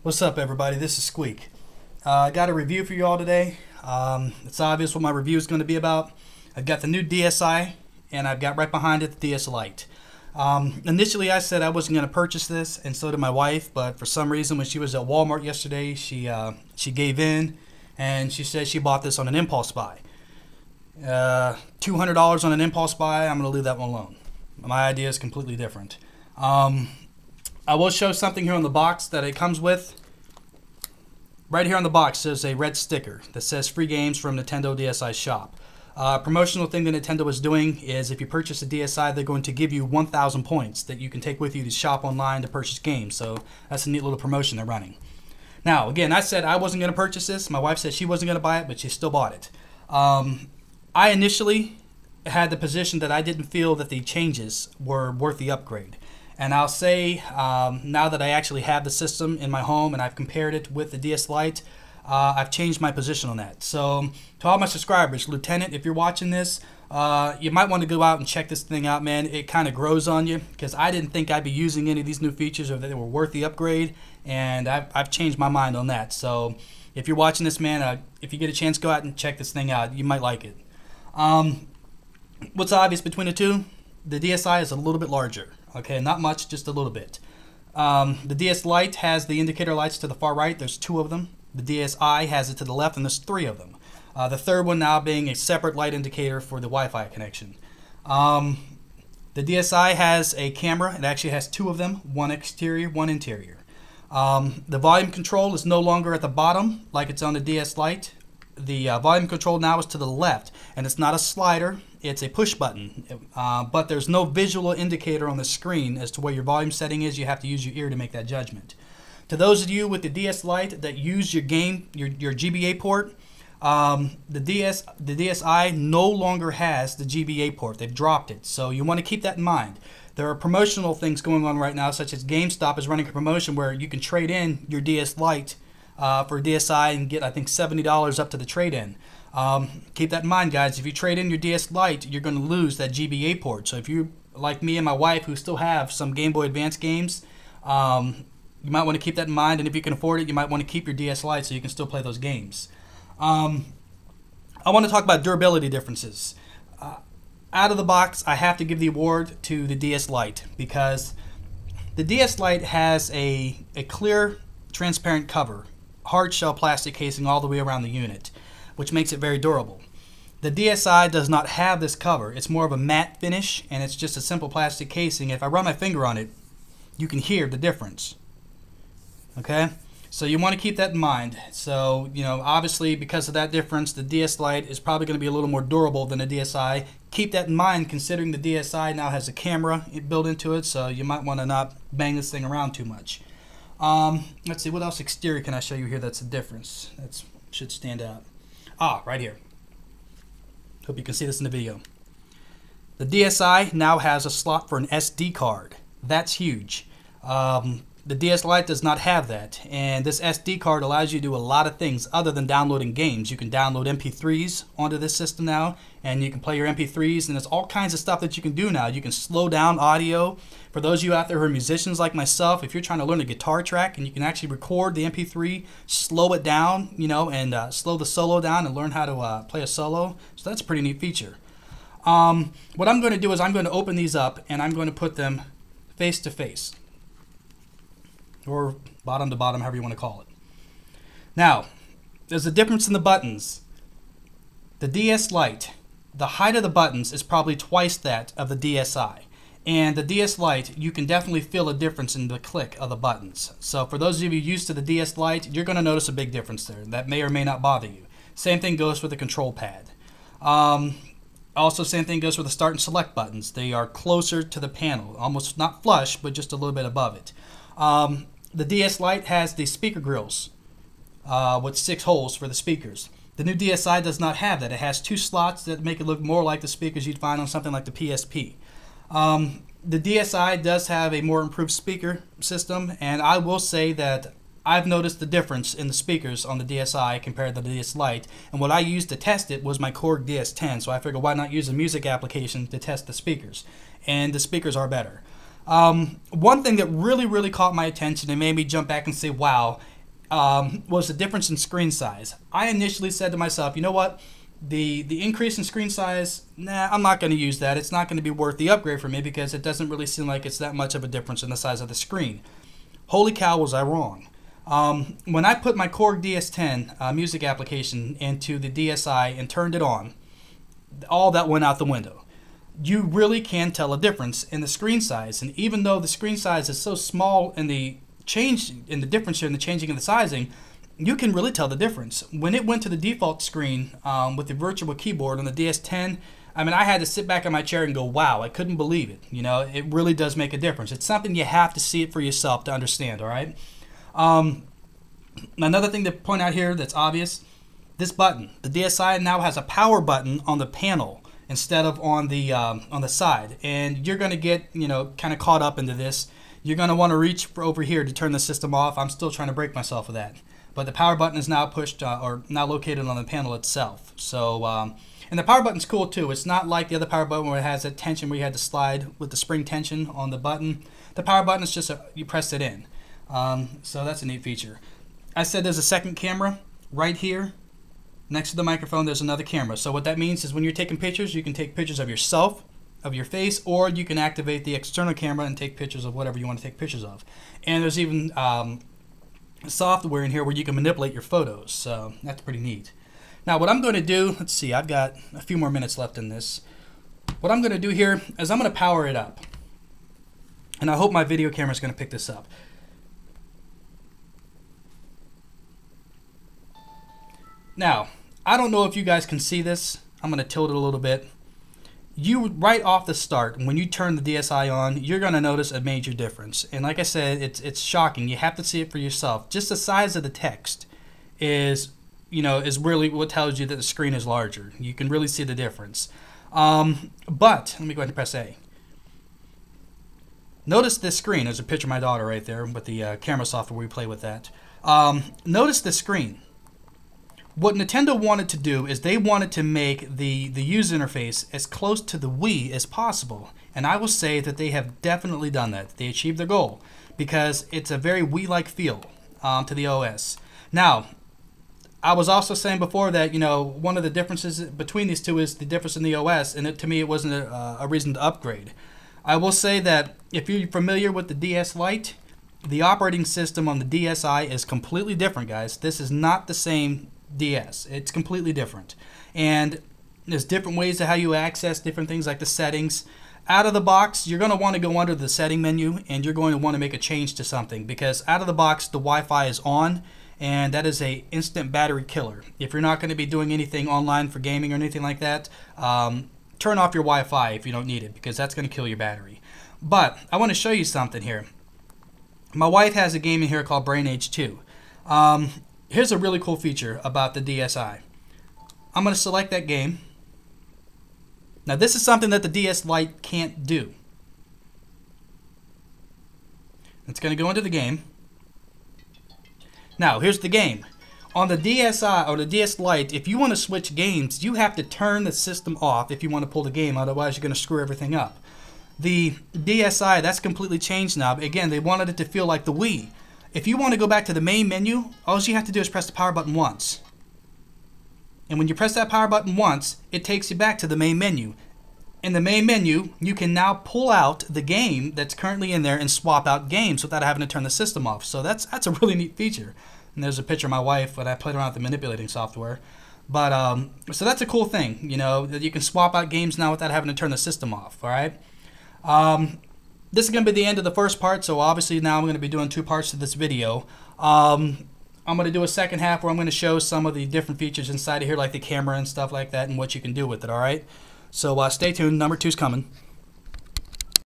What's up, everybody? This is Squeak. I got a review for you all today. It's obvious what my review is going to be about. I've got the new DSi, and I've got right behind it the DS-Lite. Initially, I said I wasn't going to purchase this, and so did my wife. But for some reason, when she was at Walmart yesterday, she gave in, and she said she bought this on an impulse buy. $200 on an impulse buy. I'm going to leave that one alone. My idea is completely different. I will show something here on the box that it comes with. Right here on the box there's a red sticker that says free games from Nintendo Dsi shop. Promotional thing that Nintendo is doing is if you purchase a DSi, they're going to give you 1,000 points that you can take with you to shop online to purchase games. So that's a neat little promotion they're running. Now, again, I said I wasn't going to purchase this. My wife said she wasn't going to buy it, but she still bought it. I initially had the position that I didn't feel that the changes were worth the upgrade. And I'll say, now that I actually have the system in my home and I've compared it with the DS-Lite, I've changed my position on that. So, to all my subscribers, Lieutenant, if you're watching this, you might want to go out and check this thing out, man. It kind of grows on you, because I didn't think I'd be using any of these new features or that they were worth the upgrade, and I've changed my mind on that. So, if you're watching this, man, if you get a chance, go out and check this thing out. You might like it. What's obvious between the two? The DSi is a little bit larger. Okay, not much, just a little bit. The DS-Lite has the indicator lights to the far right. There's 2 of them. The DSi has it to the left, and there's 3 of them. The third one now being a separate light indicator for the Wi-Fi connection. The DSi has a camera. It actually has 2 of them, one exterior, one interior. The volume control is no longer at the bottom like it's on the DS-Lite. The volume control now is to the left, and it's not a slider, it's a push button, but there's no visual indicator on the screen as to where your volume setting is. You have to use your ear to make that judgment. To those of you with the DS-Lite that use your GBA port, the DSi no longer has the GBA port. They've dropped it, so you want to keep that in mind. There are promotional things going on right now, such as GameStop is running a promotion where you can trade in your DS-Lite for DSi and get, I think, $70 up to the trade-in. Keep that in mind, guys. If you trade in your DS-Lite, you're going to lose that GBA port. So if you, like me and my wife, who still have some Game Boy Advance games, you might want to keep that in mind. And if you can afford it, you might want to keep your DS-Lite so you can still play those games. I want to talk about durability differences. Out of the box, I have to give the award to the DS-Lite, because the DS-Lite has a clear, transparent cover, hard shell plastic casing all the way around the unit, which makes it very durable. The DSi does not have this cover. It's more of a matte finish, and it's just a simple plastic casing. If I run my finger on it, you can hear the difference. Okay? So you want to keep that in mind. So, obviously because of that difference, the DS-Lite is probably going to be a little more durable than the DSi. Keep that in mind, considering the DSi now has a camera built into it, so you might want to not bang this thing around too much. Let's see, what else exterior can I show you here that's a difference? That should stand out. Right here. Hope you can see this in the video. The DSi now has a slot for an SD card. That's huge. The DS-Lite does not have that, and this SD card allows you to do a lot of things other than downloading games. You can download MP3s onto this system now, and you can play your MP3s, and there's all kinds of stuff that you can do now. You can slow down audio. For those of you out there who are musicians like myself, if you're trying to learn a guitar track and you can actually record the MP3, slow it down, and slow the solo down and learn how to play a solo. So that's a pretty neat feature. What I'm going to do is I'm going to open these up, and I'm going to put them face to face, or bottom to bottom, however you want to call it. Now, there's a difference in the buttons. The DS-Lite, the height of the buttons is probably twice that of the DSi. And the DS-Lite, you can definitely feel a difference in the click of the buttons. So for those of you used to the DS-Lite, you're going to notice a big difference there. That may or may not bother you. Same thing goes for the control pad. Also, same thing goes for the start and select buttons. They are closer to the panel, almost not flush, but just a little bit above it. The DS-Lite has the speaker grills with 6 holes for the speakers. The new DSi does not have that. It has 2 slots that make it look more like the speakers you'd find on something like the PSP. The DSi does have a more improved speaker system, and I will say that I've noticed the difference in the speakers on the DSi compared to the DS-Lite, and what I used to test it was my Korg DS-10, so I figured why not use a music application to test the speakers, and the speakers are better. One thing that really caught my attention and made me jump back and say wow was the difference in screen size. I initially said to myself, you know what? The increase in screen size, nah, I'm not going to use that. It's not going to be worth the upgrade for me because it doesn't really seem like it's that much of a difference in the size of the screen. Holy cow, was I wrong. When I put my Korg DS10 music application into the DSi and turned it on, all that went out the window. You really can tell a difference in the screen size, and even though the screen size is so small in the change in the difference here in the changing of the sizing, you can really tell the difference. When it went to the default screen with the virtual keyboard on the DS10, I mean, I had to sit back in my chair and go, wow, I couldn't believe it. You know, it really does make a difference. It's something you have to see it for yourself to understand, all right? Another thing to point out here that's obvious, this button. The DSi now has a power button on the panel instead of on the side. And you're going to get, you know, kind of caught up into this. You're going to want to reach for over here to turn the system off. I'm still trying to break myself with that. But the power button is now pushed or now located on the panel itself. So, and the power button's cool too. It's not like the other power button where it has that tension where you had to slide with the spring tension on the button. The power button is just you press it in. So that's a neat feature. I said there's a second camera right here. Next to the microphone, there's another camera. So what that means is when you're taking pictures, you can take pictures of yourself, of your face, or you can activate the external camera and take pictures of whatever you want to take pictures of. And there's even software in here where you can manipulate your photos, so that's pretty neat. Now what I'm going to do, let's see, I've got a few more minutes left in this. What I'm going to do here is I'm going to power it up, and I hope my video camera is going to pick this up. Now I don't know if you guys can see this. I'm going to tilt it a little bit. You right off the start, when you turn the DSi on, you're going to notice a major difference. And like I said, it's shocking. You have to see it for yourself. Just the size of the text is, you know, is really what tells you that the screen is larger. You can really see the difference. But let me go ahead and press A. Notice this screen. There's a picture of my daughter right there with the camera software. We play with that. Notice the screen. What Nintendo wanted to do is they wanted to make the user interface as close to the Wii as possible. And I will say that they have definitely done that. They achieved their goal because it's a very Wii-like feel to the OS. Now, I was also saying before that, you know, one of the differences between these two is the difference in the OS, and to me it wasn't a reason to upgrade. I will say that if you're familiar with the DS-Lite, the operating system on the DSi is completely different, guys. This is not the same DS. It's completely different, and there's different ways to how you access different things like the settings. Out of the box, you're going to want to go under the setting menu, and you're going to want to make a change to something, because out of the box the Wi-Fi is on, and that is a instant battery killer. If you're not going to be doing anything online for gaming or anything like that, turn off your Wi-Fi if you don't need it, because that's going to kill your battery. But I want to show you something here. My wife has a game in here called Brain Age 2. Here's a really cool feature about the DSi. I'm going to select that game. Now this is something that the DS-Lite can't do. It's going to go into the game. Now here's the game. On the DSi or the DS-Lite, if you want to switch games, you have to turn the system off if you want to pull the game, otherwise you're going to screw everything up. The DSi, that's completely changed now. Again, they wanted it to feel like the Wii. If you want to go back to the main menu, all you have to do is press the power button once. And when you press that power button once, it takes you back to the main menu. In the main menu, you can now pull out the game that's currently in there and swap out games without having to turn the system off. So that's a really neat feature. And there's a picture of my wife when I played around with the manipulating software. But so that's a cool thing, you know, that you can swap out games now without having to turn the system off. All right. This is going to be the end of the first part, so obviously now I'm going to be doing 2 parts to this video. I'm going to do a second half where I'm going to show some of the different features inside of here, like the camera and stuff like that, and what you can do with it, alright? So stay tuned, number 2's coming.